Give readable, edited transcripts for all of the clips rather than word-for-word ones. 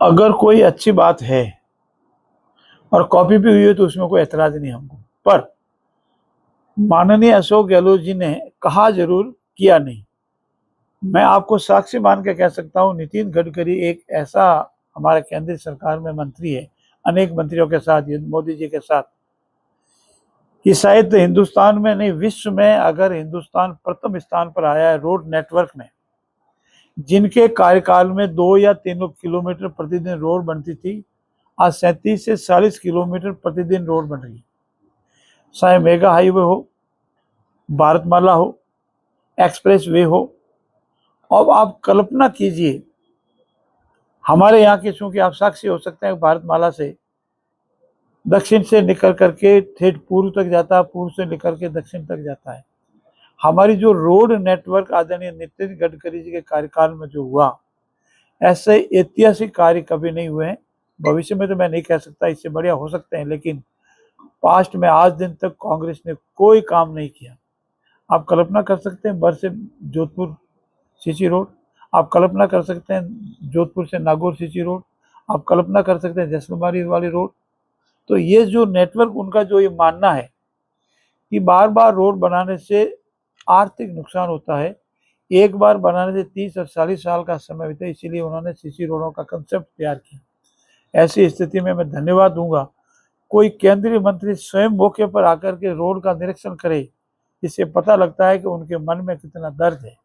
अगर कोई अच्छी बात है और कॉपी भी हुई है तो उसमें कोई एतराज नहीं हमको, पर माननीय अशोक गहलोत जी ने कहा जरूर, किया नहीं। मैं आपको साक्षी मान के कह सकता हूँ, नितिन गडकरी एक ऐसा हमारे केंद्रीय सरकार में मंत्री है, अनेक मंत्रियों के साथ, मोदी जी के साथ, कि शायद हिंदुस्तान में नहीं विश्व में अगर हिंदुस्तान प्रथम स्थान पर आया है रोड नेटवर्क में, जिनके कार्यकाल में 2 या 3 किलोमीटर प्रतिदिन रोड बनती थी, आज 37 से 40 किलोमीटर प्रतिदिन रोड बन रही है। चाहे मेगा हाईवे हो, भारतमाला हो, एक्सप्रेस वे हो। अब आप कल्पना कीजिए, हमारे यहाँ के, चूंकि आप साक्षी हो सकते हैं, भारतमाला से दक्षिण से निकल करके ठेठ पूर्व तक जाता है, पूर्व से निकल के दक्षिण तक जाता है। हमारी जो रोड नेटवर्क आदरणीय नितिन गडकरी जी के कार्यकाल में जो हुआ, ऐसे ऐतिहासिक कार्य कभी नहीं हुए हैं। भविष्य में तो मैं नहीं कह सकता, इससे बढ़िया हो सकते हैं, लेकिन पास्ट में आज दिन तक कांग्रेस ने कोई काम नहीं किया। आप कल्पना कर सकते हैं बर से जोधपुर सीसी रोड, आप कल्पना कर सकते हैं जोधपुर से नागौर सीसी रोड, आप कल्पना कर सकते हैं जैसलमेर वाली रोड। तो ये जो नेटवर्क, उनका जो ये मानना है कि बार बार रोड बनाने से आर्थिक नुकसान होता है, एक बार बनाने से 30 और 40 साल का समय बीता, इसीलिए उन्होंने सीसी रोडों का कंसेप्ट तैयार किया। ऐसी स्थिति में मैं धन्यवाद दूंगा, कोई केंद्रीय मंत्री स्वयं मौके पर आकर के रोड का निरीक्षण करे। इससे पता लगता है कि उनके मन में कितना दर्द है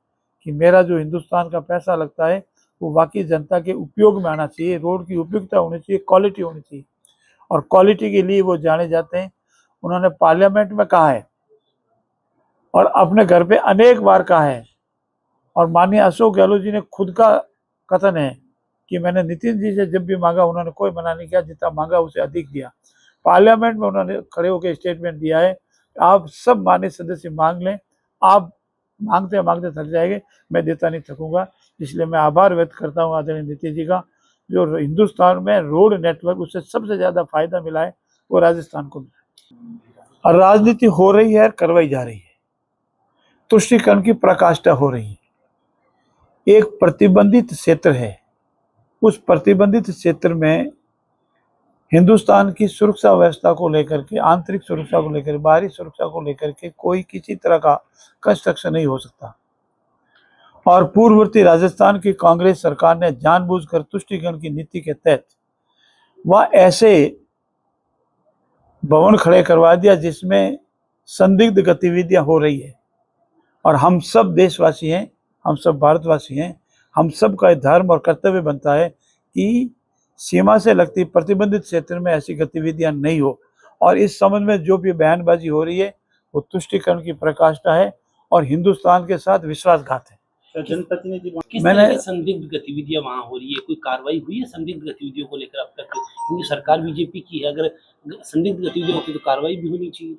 कि मेरा जो हिंदुस्तान का पैसा लगता है वो वाकई जनता के उपयोग में आना चाहिए, रोड की उपयुक्ता होनी चाहिए, क्वालिटी होनी चाहिए, और क्वालिटी के लिए वो जाने जाते हैं। उन्होंने पार्लियामेंट में कहा है और अपने घर पे अनेक बार कहा है, और माननीय अशोक गहलोत जी ने खुद का कथन है कि मैंने नितिन जी से जब भी मांगा उन्होंने कोई मना नहीं किया, जितना मांगा उसे अधिक दिया। पार्लियामेंट में उन्होंने खड़े होकर स्टेटमेंट दिया है, आप सब माननीय सदस्य मांग लें, आप मांगते मांगते थक जाएंगे, मैं देता नहीं थकूंगा। इसलिए मैं आभार व्यक्त करता हूँ आदरणीय नितिन जी का, जो हिंदुस्तान में रोड नेटवर्क उससे सबसे ज्यादा फायदा मिला है वो राजस्थान को मिला। और राजनीति हो रही है, करवाई जा रही है, तुष्टीकरण की प्रकाष्ठा हो रही है। एक प्रतिबंधित क्षेत्र है, उस प्रतिबंधित क्षेत्र में हिंदुस्तान की सुरक्षा व्यवस्था को लेकर के, आंतरिक सुरक्षा को लेकर, बाहरी सुरक्षा को लेकर के कोई किसी तरह का कंस्ट्रक्शन नहीं हो सकता। और पूर्ववर्ती राजस्थान की कांग्रेस सरकार ने जानबूझकर तुष्टीकरण की नीति के तहत वह ऐसे भवन खड़े करवा दिया जिसमें संदिग्ध गतिविधियां हो रही है। और हम सब देशवासी हैं, हम सब भारतवासी हैं, हम सब का धर्म और कर्तव्य बनता है कि सीमा से लगती प्रतिबंधित क्षेत्र में ऐसी गतिविधियां नहीं हो। और इस संबंध में जो भी बयानबाजी हो रही है वो तुष्टीकरण की प्रकाष्ठा है और हिंदुस्तान के साथ विश्वासघात है। जनप्रतिनिधि किस तरह की संदिग्ध गतिविधियां वहां हो रही है, कोई कार्रवाई हुई है संदिग्ध गतिविधियों को लेकर अब तक? क्योंकि सरकार बीजेपी की है, अगर संदिग्ध गतिविधियां होती तो कार्रवाई भी होनी चाहिए।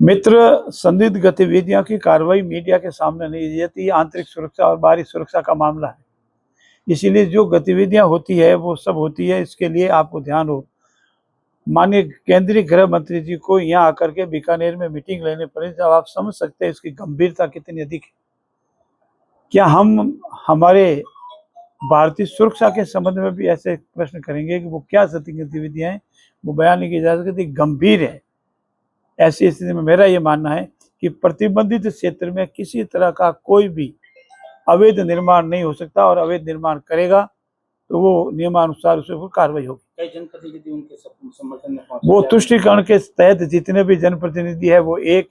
मित्र, संदिग्ध गतिविधियों की कार्रवाई मीडिया के सामने नहीं दी जाती, आंतरिक सुरक्षा और बाहरी सुरक्षा का मामला है। इसीलिए जो गतिविधियां होती है वो सब होती है, इसके लिए आपको ध्यान हो। माननीय केंद्रीय गृह मंत्री जी को यहाँ आकर के बीकानेर में मीटिंग लेने पड़ी, जब आप समझ सकते हैं इसकी गंभीरता कितनी अधिक है। क्या हम हमारे भारतीय सुरक्षा के संबंध में भी ऐसे प्रश्न करेंगे कि वो क्या सत्य गतिविधियां हैं, वो बयान नहीं की जा सकती, गंभीर है। ऐसी स्थिति में मेरा ये मानना है कि प्रतिबंधित क्षेत्र में किसी तरह का कोई भी अवैध निर्माण नहीं हो सकता, और अवैध निर्माण करेगा तो वो नियमानुसार उस पर कार्रवाई होगी। कई जनप्रतिनिधि उनके समर्थन में वो तुष्टीकरण के तहत जितने भी जनप्रतिनिधि है वो एक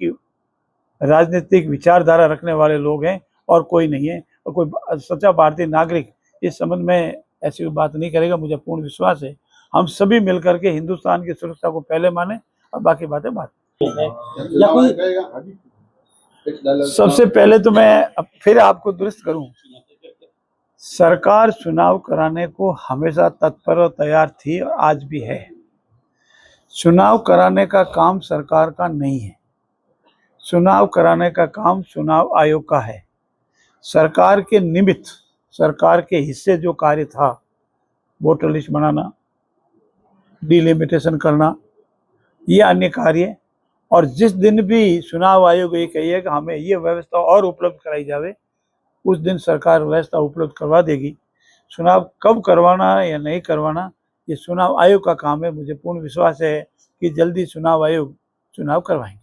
राजनीतिक विचारधारा रखने वाले लोग हैं और कोई नहीं है। और कोई सच्चा भारतीय नागरिक इस संबंध में ऐसी बात नहीं करेगा, मुझे पूर्ण विश्वास है। हम सभी मिलकर के हिंदुस्तान की सुरक्षा को पहले माने और बाकी बातें बात। सबसे पहले तो मैं फिर आपको दुरुस्त करूं, सरकार चुनाव कराने को हमेशा तत्पर और तैयार थी और आज भी है। चुनाव कराने का काम सरकार का नहीं है, चुनाव कराने का काम चुनाव आयोग का है। सरकार के निमित्त, सरकार के हिस्से जो कार्य था, वोटर लिस्ट बनाना, डिलिमिटेशन करना, ये अन्य कार्य। और जिस दिन भी चुनाव आयोग ये कहिए कि हमें ये व्यवस्था और उपलब्ध कराई जावे, उस दिन सरकार व्यवस्था उपलब्ध करवा देगी। चुनाव कब करवाना या नहीं करवाना ये चुनाव आयोग का काम है। मुझे पूर्ण विश्वास है कि जल्दी चुनाव आयोग चुनाव करवाएंगे।